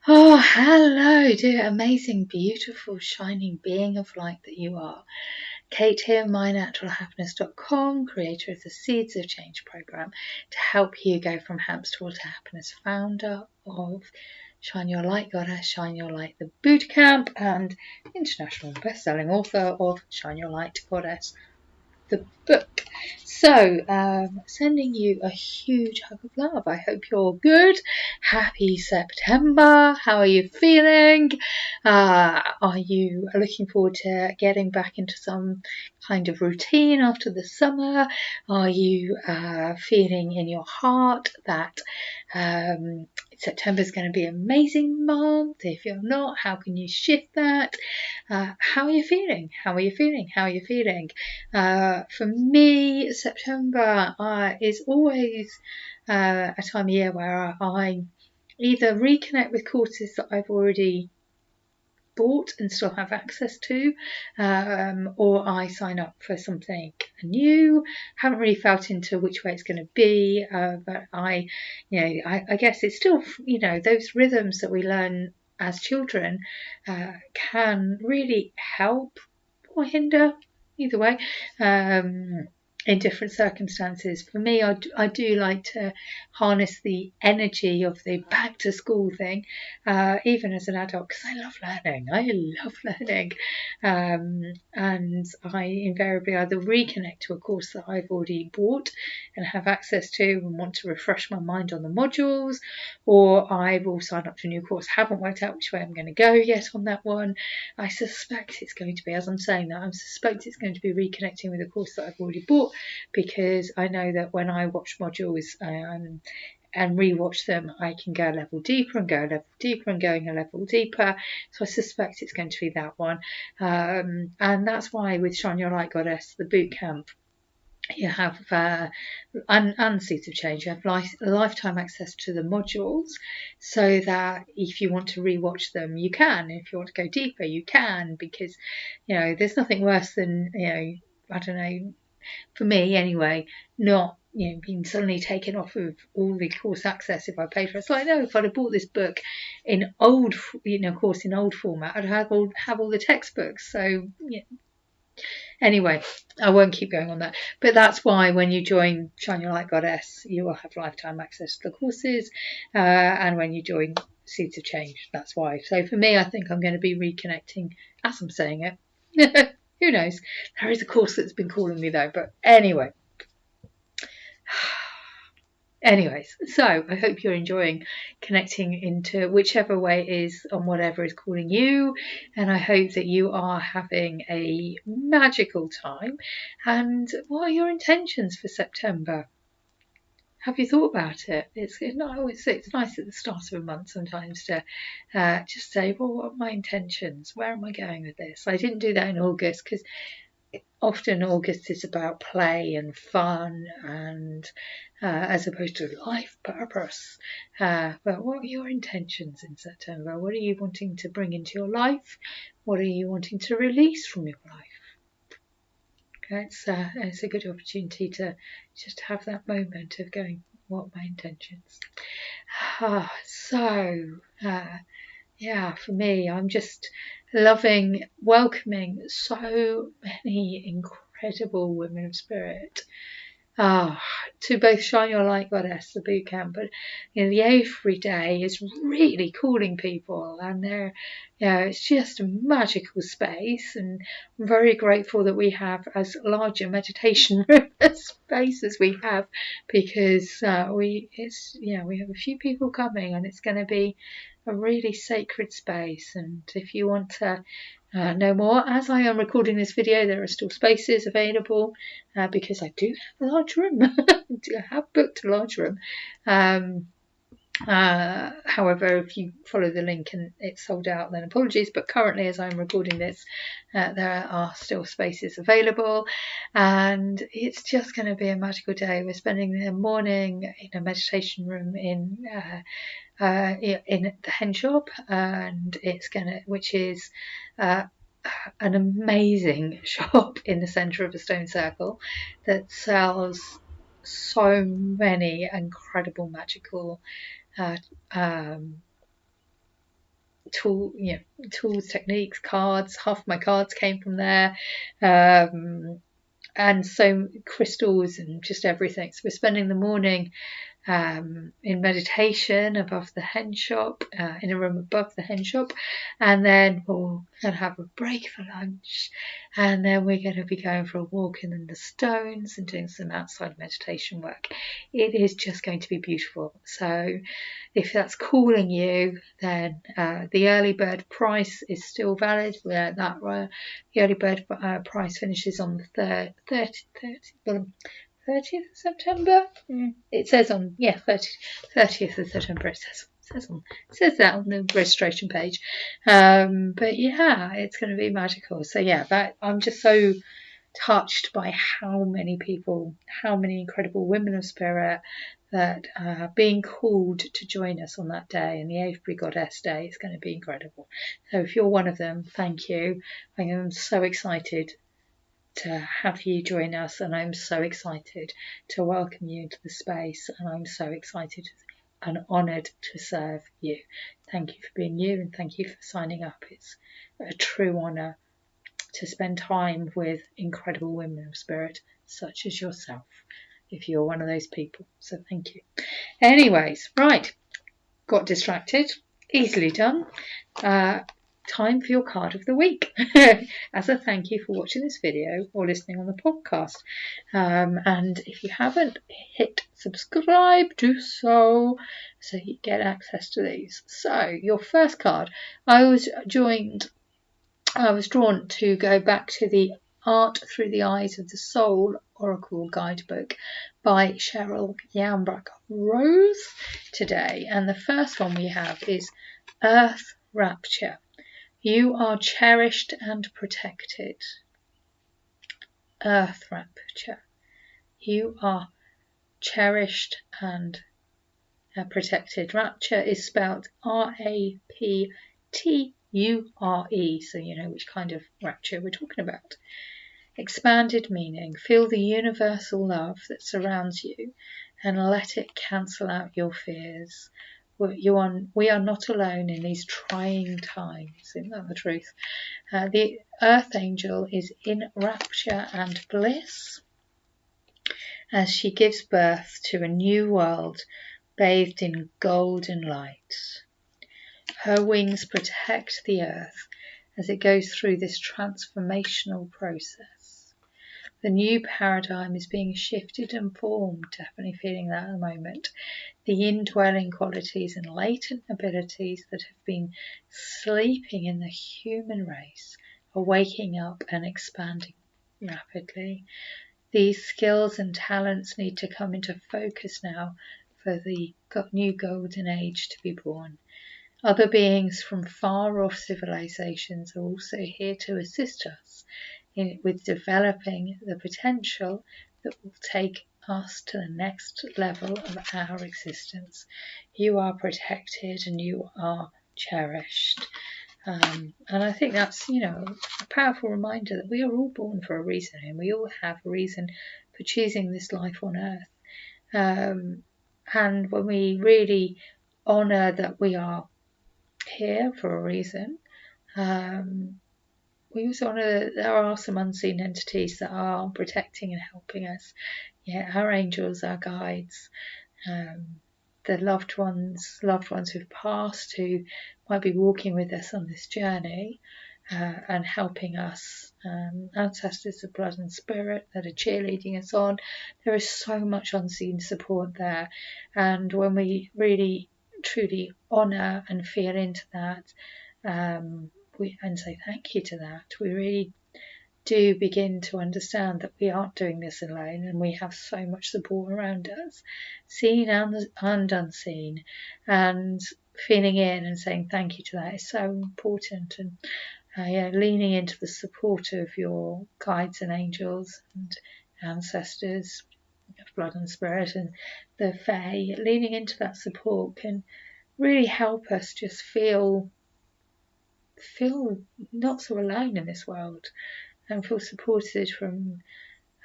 Oh, hello, dear amazing, beautiful, shining being of light that you are. Kate here, mynaturalhappiness.com, creator of the Seeds of Change program to help you go from hamster to happiness, founder of Shine Your Light Goddess, Shine Your Light the Bootcamp, and international best-selling author of Shine Your Light Goddess, the book. So, sending you a huge hug of love. I hope you're good. Happy September. How are you feeling? Are you looking forward to getting back into some kind of routine after the summer? Are you feeling in your heart that September is going to be an amazing month? If you're not, how can you shift that? How are you feeling? How are you feeling? How are you feeling? For me, September is always a time of year where I either reconnect with courses that I've already bought and still have access to, or I sign up for something new. Haven't really felt into which way it's going to be, but I guess it's still, those rhythms that we learn as children can really help or hinder, either way, in different circumstances. For me, I do like to harness the energy of the back to school thing, even as an adult, because I love learning. And I invariably either reconnect to a course that I've already bought and have access to and want to refresh my mind on the modules, or I will sign up to a new course. Haven't worked out which way I'm going to go yet on that one. I suspect it's going to be, as I'm saying that, I suspect it's going to be reconnecting with a course that I've already bought, because I know that when I watch modules and rewatch them, I can go a level deeper and go a level deeper and going a level deeper. So I suspect it's going to be that one. And that's why with Shine Your Light Goddess, the bootcamp, you have and Seeds of Change, you have lifetime access to the modules, so that if you want to rewatch them, you can. If you want to go deeper, you can, because there's nothing worse than I don't know, for me anyway, not being suddenly taken off of all the course access if I paid for it. It's like, no, if I'd have bought this book in old, course in old format, I'd have all the textbooks. So anyway, I won't keep going on that. But that's why when you join Shine Your Light Goddess, you will have lifetime access to the courses. And when you join Seeds of Change, that's why. So for me, I think I'm going to be reconnecting as I'm saying it. Who knows? There is a course that's been calling me though. But anyway. Anyways, so I hope you're enjoying connecting into whichever way it is on whatever is calling you, and I hope that you are having a magical time. And what are your intentions for September? Have you thought about it? It's nice at the start of a month sometimes to just say, well, what are my intentions? Where am I going with this? I didn't do that in August because often August is about play and fun, and as opposed to life purpose. But what are your intentions in September? What are you wanting to bring into your life? What are you wanting to release from your life? Okay, it's a good opportunity to just have that moment of going, what are my intentions? For me, I'm just welcoming so many incredible women of spirit to both Shine Your Light Goddess, the bootcamp, but the Avebury day is really calling people, and it's just a magical space, and I'm very grateful that we have as large a meditation space as we have, because we have a few people coming, and it's going to be a really sacred space. And if you want to know more, as I am recording this video, there are still spaces available because I do have a large room. I have booked a large room. However, if you follow the link and it's sold out, then apologies. But currently, as I'm recording this, there are still spaces available, and it's just going to be a magical day. We're spending the morning in a meditation room in the hen shop, and which is an amazing shop in the centre of a stone circle that sells so many incredible magical tools, techniques, cards. Half my cards came from there. And so crystals and just everything. So we're spending the morning in meditation above the hen shop, in a room above the hen shop, and then we're going to have a break for lunch, and then we're going to be going for a walk in the stones and doing some outside meditation work. It is just going to be beautiful. So if that's calling you, then the early bird price is still valid. The early bird price finishes on the 30th of September. It says on 30th of September. It says that on the registration page. But yeah, it's going to be magical. So yeah, I'm just so touched by how many people, how many incredible women of spirit that are being called to join us on that day, and the Avebury Goddess Day is going to be incredible. So if you're one of them, thank you. I am so excited to have you join us, and I'm so excited to welcome you into the space, and I'm so excited and honoured to serve you. Thank you for being you, and thank you for signing up. It's a true honour to spend time with incredible women of spirit such as yourself, if you're one of those people. So thank you. Anyways, right, got distracted, easily done. Time for your card of the week as a thank you for watching this video or listening on the podcast. And if you haven't hit subscribe, do so you get access to these. So your first card, I was drawn to go back to the Art Through the Eyes of the Soul Oracle Guidebook by Cheryl Yambrough Rose today. And the first one we have is Earth Rapture. You are cherished and protected. Earth Rapture. You are cherished and protected. Rapture is spelled Rapture, so you know which kind of rapture we're talking about. Expanded meaning. Feel the universal love that surrounds you and let it cancel out your fears. We are not alone in these trying times. Isn't that the truth? The Earth Angel is in rapture and bliss as she gives birth to a new world bathed in golden light. Her wings protect the Earth as it goes through this transformational process. The new paradigm is being shifted and formed, definitely feeling that at the moment. The indwelling qualities and latent abilities that have been sleeping in the human race are waking up and expanding rapidly. These skills and talents need to come into focus now for the new golden age to be born. Other beings from far-off civilizations are also here to assist us with developing the potential that will take us to the next level of our existence. You are protected and you are cherished. And I think that's, a powerful reminder that we are all born for a reason, and we all have a reason for choosing this life on earth. And when we really honour that we are here for a reason, we also honour that there are some unseen entities that are protecting and helping us. Our angels, our guides, the loved ones who've passed, who might be walking with us on this journey and helping us, ancestors of blood and spirit that are cheerleading us on. There is so much unseen support there, and when we really truly honour and feel into that, and say thank you to that, we really do begin to understand that we aren't doing this alone, and we have so much support around us, seen and unseen, and feeling in and saying thank you to that is so important. And leaning into the support of your guides and angels and ancestors of blood and spirit and the Fae, leaning into that support can really help us just feel not so alone in this world, and feel supported from,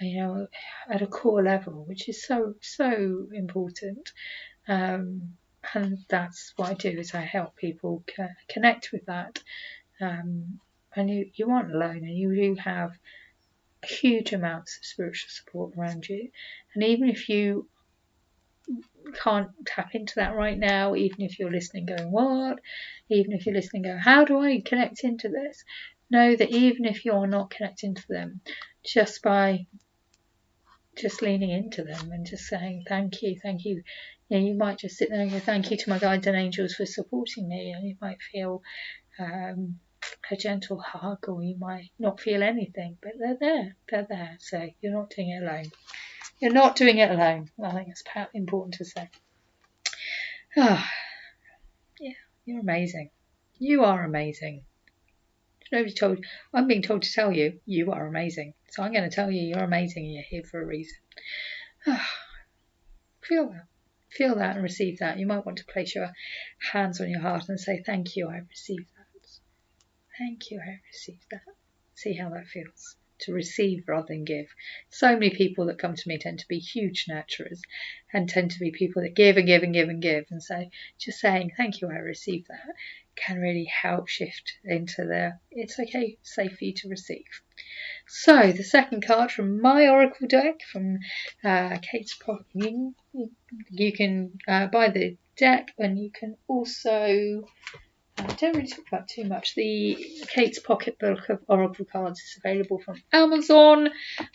at a core level, which is so important. And that's what I do, is I help people connect with that. And you aren't alone, and you do have huge amounts of spiritual support around you. And even if you can't tap into that right now, even if you're listening going, what? Even if you're listening going, how do I connect into this? Know that even if you're not connecting to them, just by just leaning into them and just saying thank you. You might just sit there and go, thank you to my guides and angels for supporting me, and you might feel a gentle hug, or you might not feel anything, but they're there. So you're not doing it alone. You're not doing it alone. I think it's important to say. Yeah, you're amazing. You are amazing. Nobody told. I'm being told to tell you, you are amazing. So I'm going to tell you, you're amazing, and you're here for a reason. Feel that and receive that. You might want to place your hands on your heart and say, thank you, I received that. Thank you, I received that. See how that feels. To receive rather than give. So many people that come to me tend to be huge nurturers, and tend to be people that give and give and give and give. And so just saying, thank you, I received that, can really help shift into it's okay, safe for you to receive. So the second card from my Oracle deck, from Kate's Pocket. You can buy the deck, and you can also, I don't really talk about too much, the Kate's Pocketbook of Oracle cards is available from Amazon,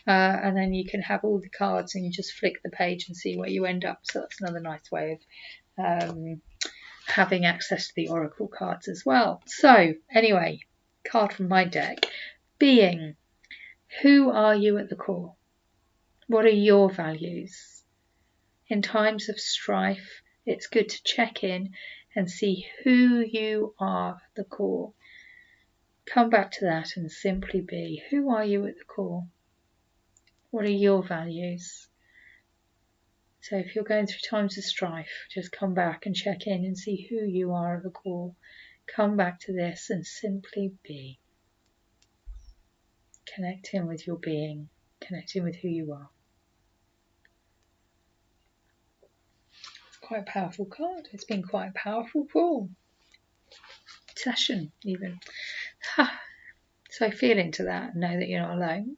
and then you can have all the cards and you just flick the page and see where you end up. So that's another nice way of having access to the Oracle cards as well. So anyway, card from my deck, being. Who are you at the core? What are your values? In times of strife, it's good to check in and see who you are at the core. Come back to that and simply be. Who are you at the core? What are your values? So if you're going through times of strife, just come back and check in and see who you are at the core. Come back to this and simply be. Connect in with your being. Connect in with who you are. Quite a powerful card. It's been quite a powerful pull. Session, even. So feel into that and know that you're not alone.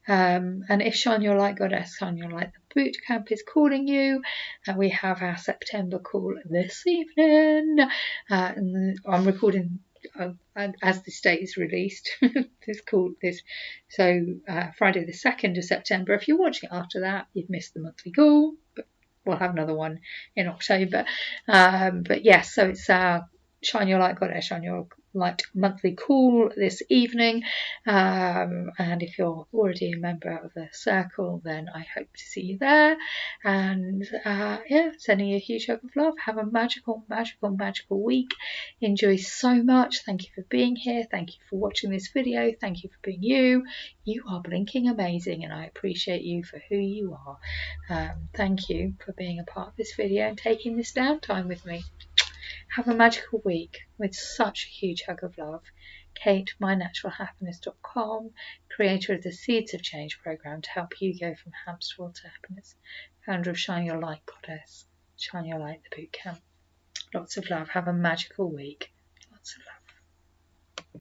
And if Shine Your Light Goddess, Shine Your Light, the Bootcamp is calling you, and we have our September call this evening. And I'm recording as this date is released. So Friday the 2nd of September. If you're watching it after that, you've missed the monthly call, but we'll have another one in October. But yes, so it's Shine Your Light Goddess, Shine Your Light monthly call this evening. And if you're already a member of the circle, then I hope to see you there. And sending you a huge hug of love. Have a magical, magical, magical week. Enjoy so much. Thank you for being here. Thank you for watching this video. Thank you for being you. You are blinking amazing, and I appreciate you for who you are. Thank you for being a part of this video and taking this downtime with me. Have a magical week with such a huge hug of love. Kate, mynaturalhappiness.com, creator of the Seeds of Change program to help you go from hamster wheel to happiness. Founder of Shine Your Light Goddess, Shine Your Light the Bootcamp. Lots of love. Have a magical week. Lots of love.